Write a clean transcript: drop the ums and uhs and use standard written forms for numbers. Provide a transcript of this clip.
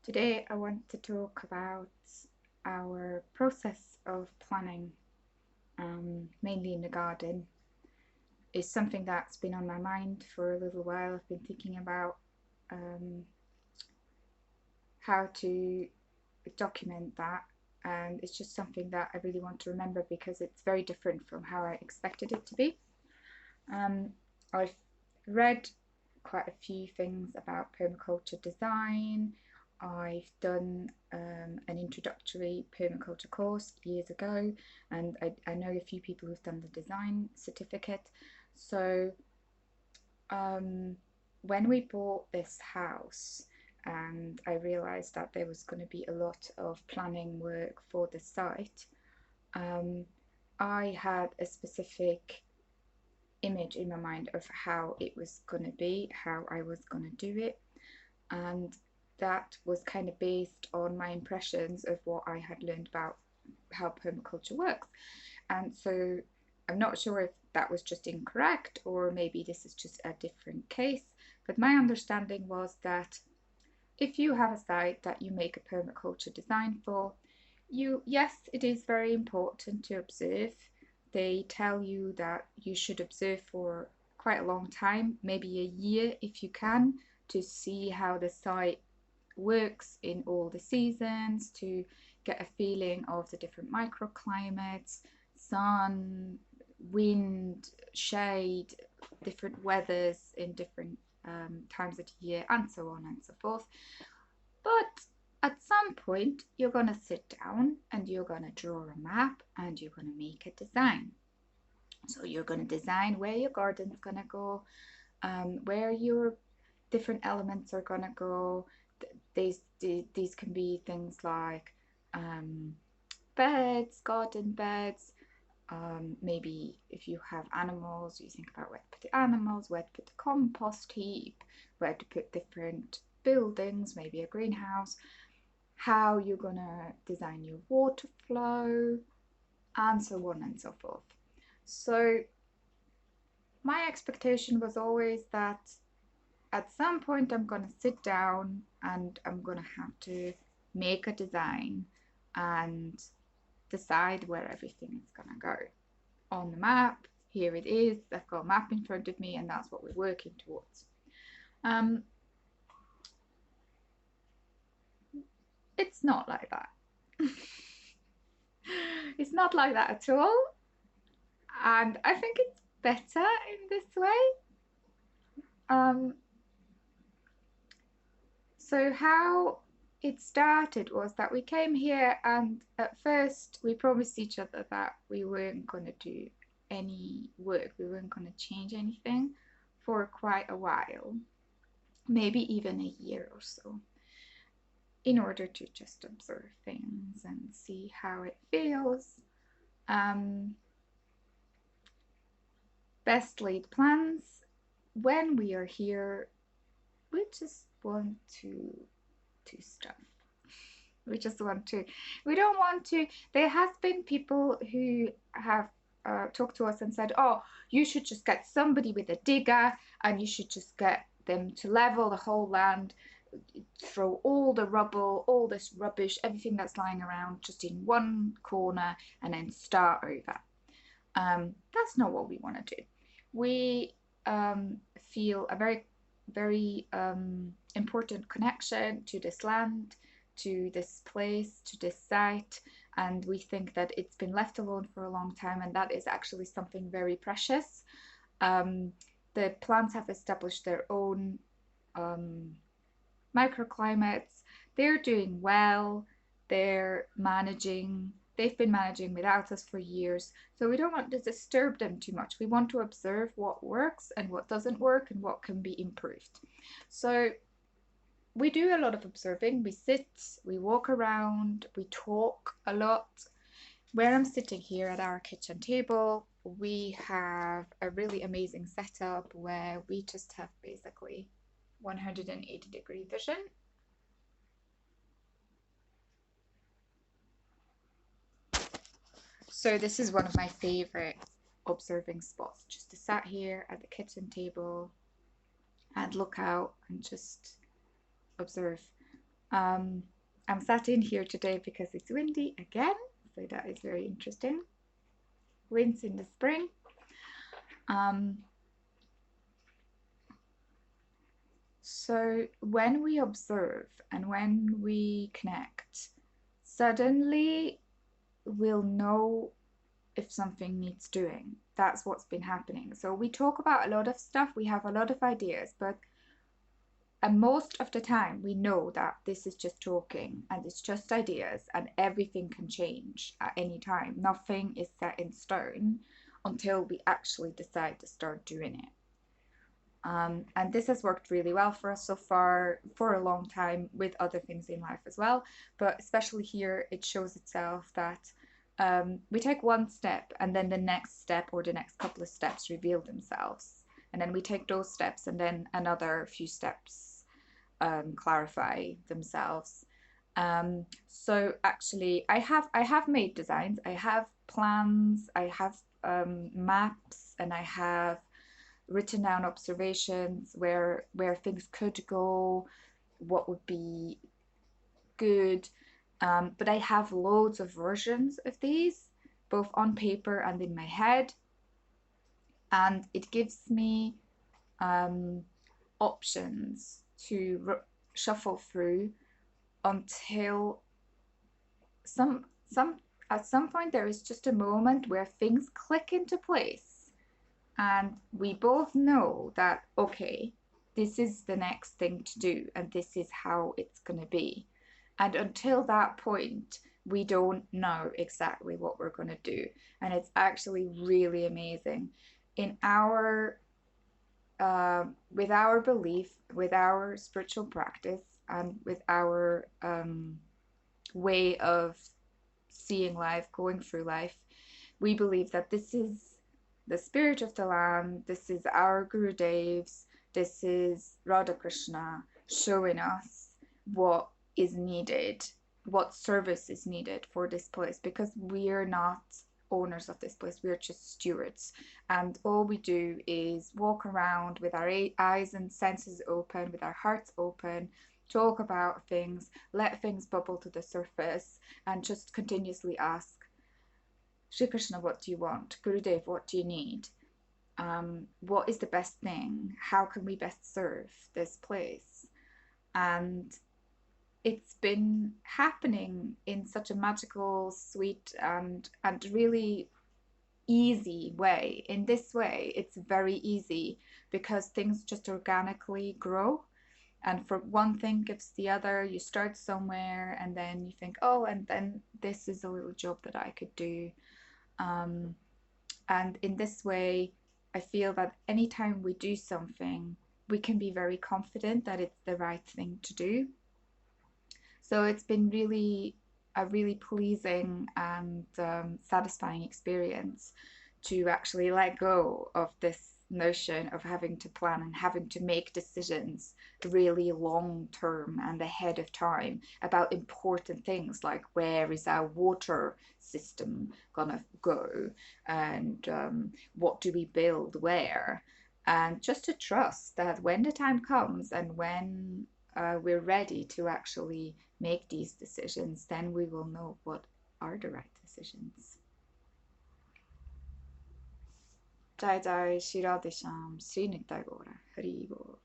Today I want to talk about our process of planning, mainly in the garden. Is something that's been on my mind for a little while. I've been thinking about how to document that, and it's just something that I really want to remember because it's very different from how I expected it to be. I've read quite a few things about permaculture design. I've done an introductory permaculture course years ago, and I know a few people who've done the design certificate. So when we bought this house, and I realized that there was going to be a lot of planning work for the site, I had a specific image in my mind of how it was going to be, how I was going to do it, and that was kind of based on my impressions of what I had learned about how permaculture works. And so I'm not sure if that was just incorrect or maybe this is just a different case, but my understanding was that if you have a site that you make a permaculture design for, yes, it is very important to observe. They tell you that you should observe for quite a long time, maybe a year if you can, to see how the site works in all the seasons, to get a feeling of the different microclimates, sun, wind, shade, different weathers in different times of the year, and so on and so forth. But at some point, you're going to sit down and you're going to draw a map and you're going to make a design. So you're going to design where your garden's going to go, where your different elements are going to go. These can be things like beds, garden beds. Maybe if you have animals, you think about where to put the animals, where to put the compost heap, where to put different buildings, maybe a greenhouse, how you're going to design your water flow, and so on and so forth. So my expectation was always that at some point I'm going to sit down and I'm going to have to make a design and decide where everything is going to go. On the map, here it is, I've got a map in front of me and that's what we're working towards. It's not like that. It's not like that at all. And I think it's better in this way. So how it started was that we came here and at first we promised each other that we weren't going to do any work, we weren't going to change anything for quite a while, maybe even a year or so, in order to just observe things and see how it feels. Best laid plans. When we are here, we just want to do stuff. We just want to. We don't want to. There has been people who have talked to us and said, oh, you should just get somebody with a digger and you should just get them to level the whole land, throw all the rubble, all this rubbish, everything that's lying around just in one corner and then start over. That's not what we want to do. We feel a very, very important connection to this land, to this place, to this site, and we think that it's been left alone for a long time, and that is actually something very precious. The plants have established their own microclimates. They're doing well. They're managing. They've been managing without us for years, so we don't want to disturb them too much. We want to observe what works and what doesn't work and what can be improved. So we do a lot of observing. We sit, we walk around, we talk a lot. Where I'm sitting here at our kitchen table, we have a really amazing setup where we just have basically 180-degree vision. So this is one of my favorite observing spots, just to sat here at the kitchen table and look out and just observe. Um, I'm sat in here today because it's windy again, so that is very interesting. Winds in the spring. So when we observe and when we connect, suddenly we'll know if something needs doing. That's what's been happening. So we talk about a lot of stuff, we have a lot of ideas, but most of the time we know that this is just talking and it's just ideas and everything can change at any time. Nothing is set in stone until we actually decide to start doing it. And this has worked really well for us so far for a long time with other things in life as well. But especially here, it shows itself that we take one step and then the next step or the next couple of steps reveal themselves. And then we take those steps and then another few steps clarify themselves. So actually, I have made designs, I have plans, I have maps, and I have written down observations where things could go, what would be good. But I have loads of versions of these, both on paper and in my head, and it gives me options to shuffle through until some at some point there is just a moment where things click into place and we both know that, okay, this is the next thing to do and this is how it's going to be. And until that point, we don't know exactly what we're going to do. And it's actually really amazing. In our, with our belief, with our spiritual practice, and with our way of seeing life, going through life, we believe that this is the spirit of the land, this is our Guru Devs, this is Radha Krishna showing us what is needed, what service is needed for this place, because we're not owners of this place, we're just stewards. And all we do is walk around with our eyes and senses open, with our hearts open, talk about things, let things bubble to the surface, and just continuously ask, Shri Krishna, what do you want? Gurudev, what do you need? What is the best thing? How can we best serve this place? And it's been happening in such a magical, sweet, and really easy way. In this way, it's very easy because things just organically grow. And for one thing gives the other. You start somewhere and then you think, oh, and then this is a little job that I could do. And in this way, I feel that anytime we do something, we can be very confident that it's the right thing to do. So it's been really a really pleasing and satisfying experience to actually let go of this notion of having to plan and having to make decisions really long term and ahead of time about important things like where is our water system gonna go, and what do we build where, and just to trust that when the time comes and when we're ready to actually make these decisions, then we will know what are the right decisions. Jai Jai Shri Radhe Shyam Sri Nitai Gaura Hari Bol.